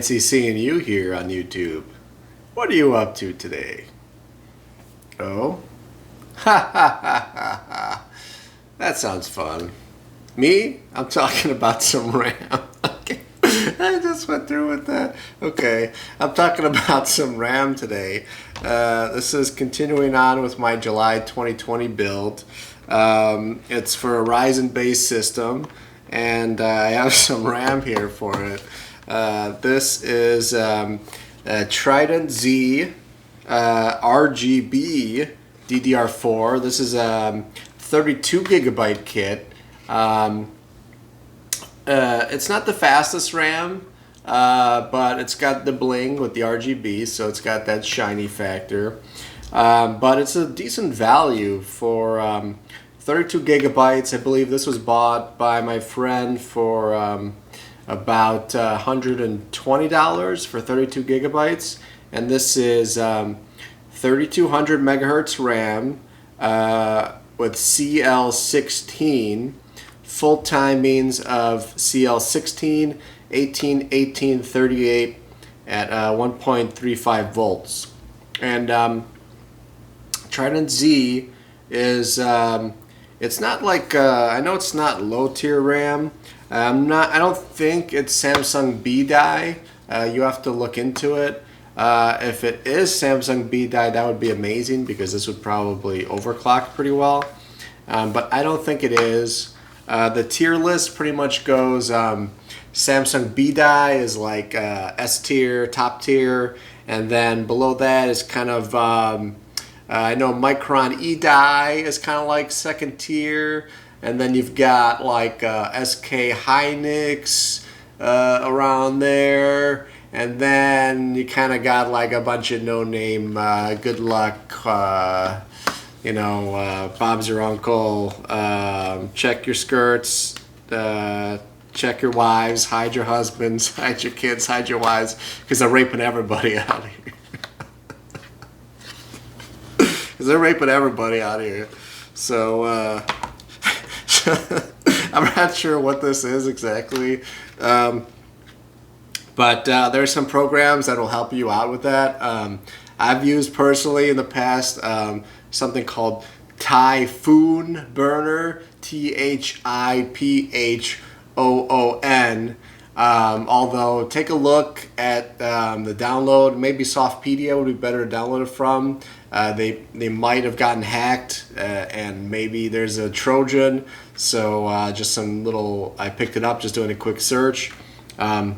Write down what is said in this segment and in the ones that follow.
Fancy seeing you here on YouTube. What are you up to today? Oh? Ha ha ha ha ha. That sounds fun. Me? I'm talking about some RAM. Okay. I just went through with that. Okay. I'm talking about some RAM today. This is continuing on with my July 2020 build. It's for a Ryzen based system, and I have some RAM here for it. This is a TridentZ RGB DDR4. This is a 32GB kit. It's not the fastest RAM, but it's got the bling with the RGB, so it's got that shiny factor. But it's a decent value for 32 gigabytes. I believe this was bought by my friend for about $120 for 32 gigabytes. And this is 3200 megahertz RAM with CL16. Full timings of CL16, 18, 18, 38 at 1.35 volts. And TridentZ is it's not like I know it's not low tier RAM. I don't think it's Samsung B die. You have to look into it. If it is Samsung B die, that would be amazing because this would probably overclock pretty well. But I don't think it is. The tier list pretty much goes Samsung B die is like S tier, top tier, and then below that is kind of I know Micron E die is kind of like second tier, and then you've got like SK Hynix around there, and then you kind of got like a bunch of no-name good luck, you know, Bob's your uncle, check your skirts, check your wives, hide your husbands, hide your kids, hide your wives, because they're raping everybody out here. Because they're raping everybody out here. So, I'm not sure what this is exactly. But there's some programs that will help you out with that. I've used personally in the past something called Typhoon Burner, THIPHOON. Although take a look at the download. Maybe Softpedia would be better to download it from. They might have gotten hacked, and maybe there's a Trojan. So just some little, I picked it up just doing a quick search. So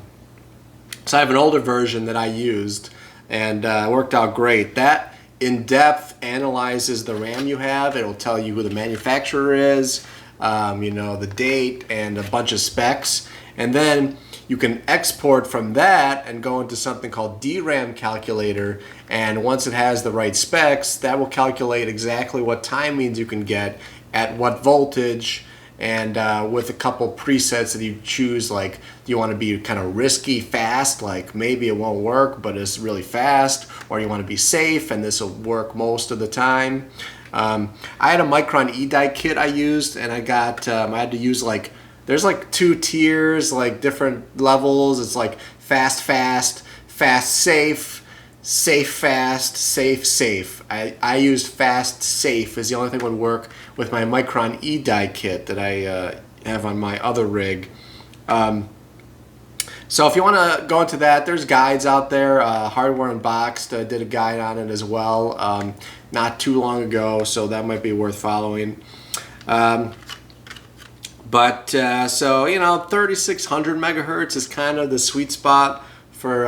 I have an older version that I used, and it worked out great. That in-depth analyzes the RAM you have. It'll tell you who the manufacturer is, you know, the date, and a bunch of specs. And then you can export from that and go into something called DRAM calculator. And once it has the right specs, that will calculate exactly what timings you can get at what voltage, and with a couple presets that you choose, like do you want to be kind of risky fast, like maybe it won't work but it's really fast, or you want to be safe and this will work most of the time. I had a Micron E die kit I used, and I got I had to use like, there's like 2 tiers, like different levels. It's like fast fast, fast safe, safe fast, safe safe. I used fast safe as the only thing that would work with my Micron E die kit that I have on my other rig. So if you want to go into that, there's guides out there. Hardware Unboxed did a guide on it as well not too long ago, so that might be worth following. But so, you know, 3600 megahertz is kind of the sweet spot for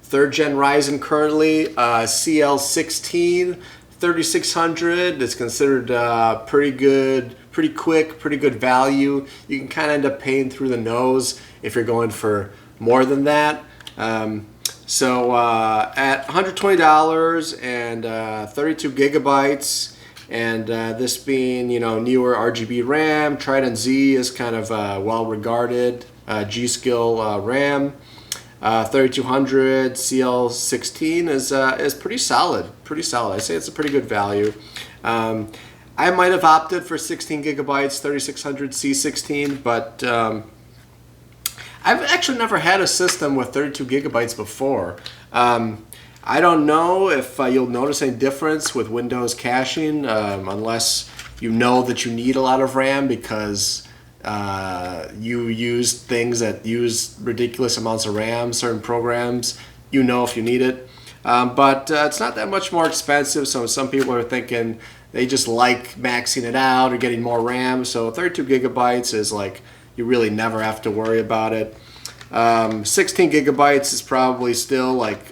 3rd gen Ryzen currently. CL16 3600 is considered pretty good, pretty quick, pretty good value. You can kind of end up paying through the nose if you're going for more than that. So at $120 and 32 gigabytes, and this being, you know, newer RGB RAM, TridentZ is kind of well regarded. G.SKILL RAM, 3200 CL16 is pretty solid. Pretty solid. I say it's a pretty good value. I might have opted for 16 gigabytes 3600 C16, but I've actually never had a system with 32 gigabytes before. I don't know if you'll notice any difference with Windows caching, unless you know that you need a lot of RAM because you use things that use ridiculous amounts of RAM, certain programs, you know if you need it. But it's not that much more expensive, so some people are thinking they just like maxing it out or getting more RAM. So 32 gigabytes is like, you really never have to worry about it. 16 gigabytes is probably still like,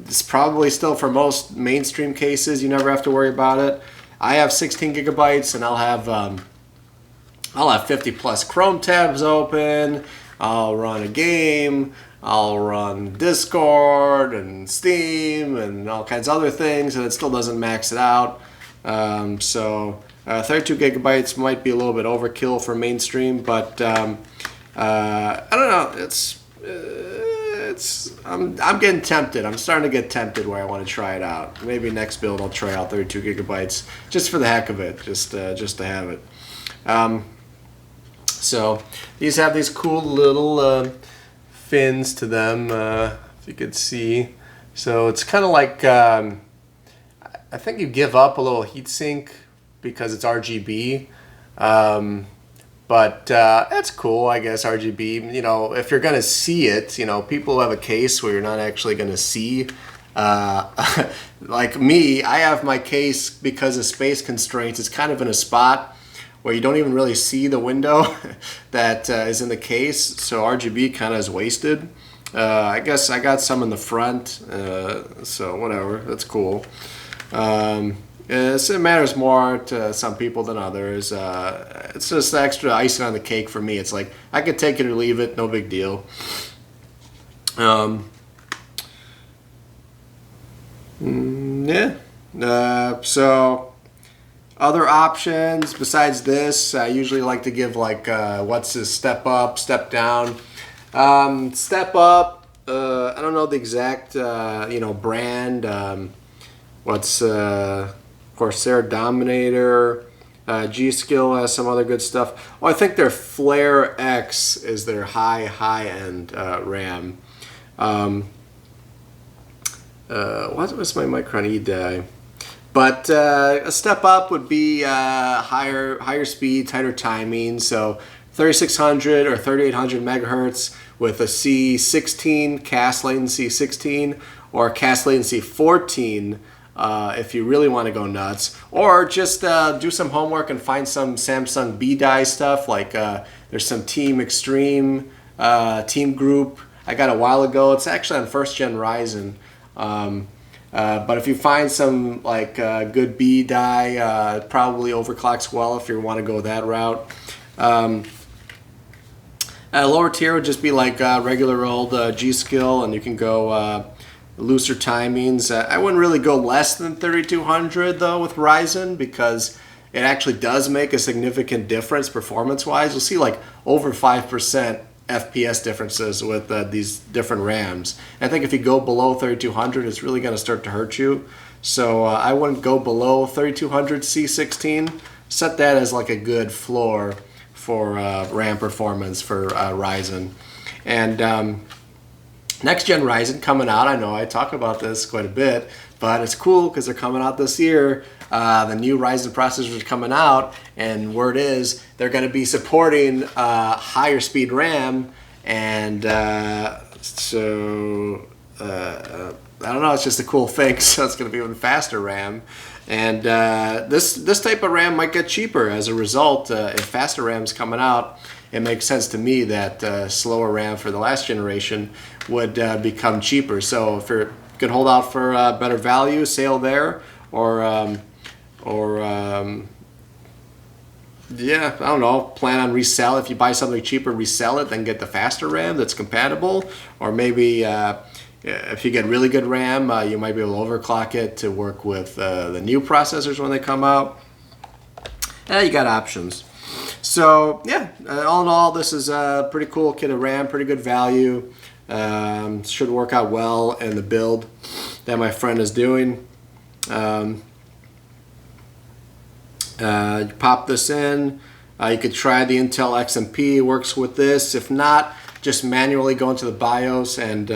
it's probably still for most mainstream cases, you never have to worry about it. I have 16 gigabytes and I'll have 50 plus Chrome tabs open. I'll run a game. I'll run Discord and Steam and all kinds of other things, and it still doesn't max it out. 32 gigabytes might be a little bit overkill for mainstream, but I don't know. I'm getting tempted. I'm starting to get tempted where I want to try it out. Maybe next build I'll try out 32 gigabytes just for the heck of it, just to have it. So these have these cool little fins to them, if you could see. So it's kind of like, I think you give up a little heatsink because it's RGB. But that's cool, I guess, RGB. You know, if you're going to see it, you know, people have a case where you're not actually going to see. Like me, I have my case because of space constraints. It's kind of in a spot where you don't even really see the window that is in the case. So RGB kind of is wasted. I guess I got some in the front, so whatever, that's cool. It matters more to some people than others. It's just extra icing on the cake for me. It's like, I could take it or leave it, no big deal. So other options besides this, I usually like to give like, what's this, step up, step down. Step up, I don't know the exact, brand. What's Corsair Dominator, G.SKILL has some other good stuff. Oh, I think their Flare X is their high-end RAM. What was my Micron E-Die? But a step up would be higher speed, tighter timing. So 3600 or 3800 megahertz with a C16 cast latency 16 or cast latency 14 if you really want to go nuts, or just do some homework and find some Samsung B-Die stuff. Like there's some Team Extreme, Team Group I got a while ago. It's actually on first gen Ryzen. But if you find some like good B-Die, probably overclocks well if you want to go that route. Lower tier would just be like regular old G.SKILL, and you can go looser timings. I wouldn't really go less than 3200 though with Ryzen, because it actually does make a significant difference performance-wise. You'll see like over 5% FPS differences with these different RAMs. I think if you go below 3200, it's really going to start to hurt you. So I wouldn't go below 3200C16. Set that as like a good floor for RAM performance for Ryzen. And next gen Ryzen coming out, I know I talk about this quite a bit, but it's cool because they're coming out this year. The new Ryzen processors are coming out, and word is they're going to be supporting higher speed RAM, and so I don't know, it's just a cool thing. So it's going to be even faster RAM, and this type of RAM might get cheaper as a result. If faster RAM's coming out, it makes sense to me that slower RAM for the last generation would become cheaper. So if you could hold out for better value, sale there, or yeah, I don't know, plan on resell. If you buy something cheaper, resell it, then get the faster RAM that's compatible. Or maybe if you get really good RAM, you might be able to overclock it to work with the new processors when they come out. You got options. So yeah, all in all, this is a pretty cool kit of RAM, pretty good value. Should work out well in the build that my friend is doing. You pop this in. You could try the Intel XMP, works with this. If not, just manually go into the BIOS and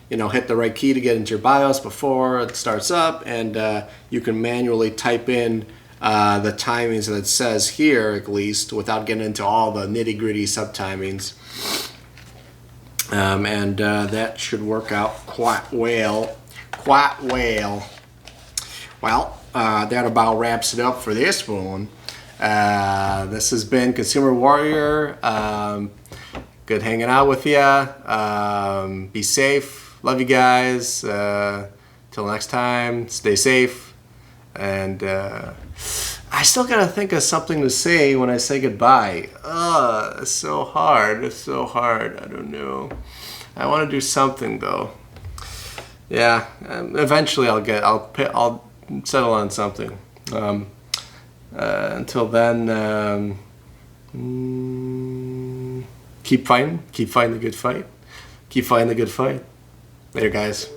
hit the right key to get into your BIOS before it starts up, and you can manually type in the timings that it says here, at least, without getting into all the nitty-gritty sub-timings. And that should work out quite well. Well, that about wraps it up for this one. This has been Consumer Warrior. Good hanging out with you. Be safe. Love you guys. Till next time, stay safe. And I still gotta think of something to say when I say goodbye. It's so hard. It's so hard. I don't know. I want to do something though. Yeah. Eventually, I'll settle on something. Until then, keep fighting the good fight. Keep fighting the good fight. Later, guys.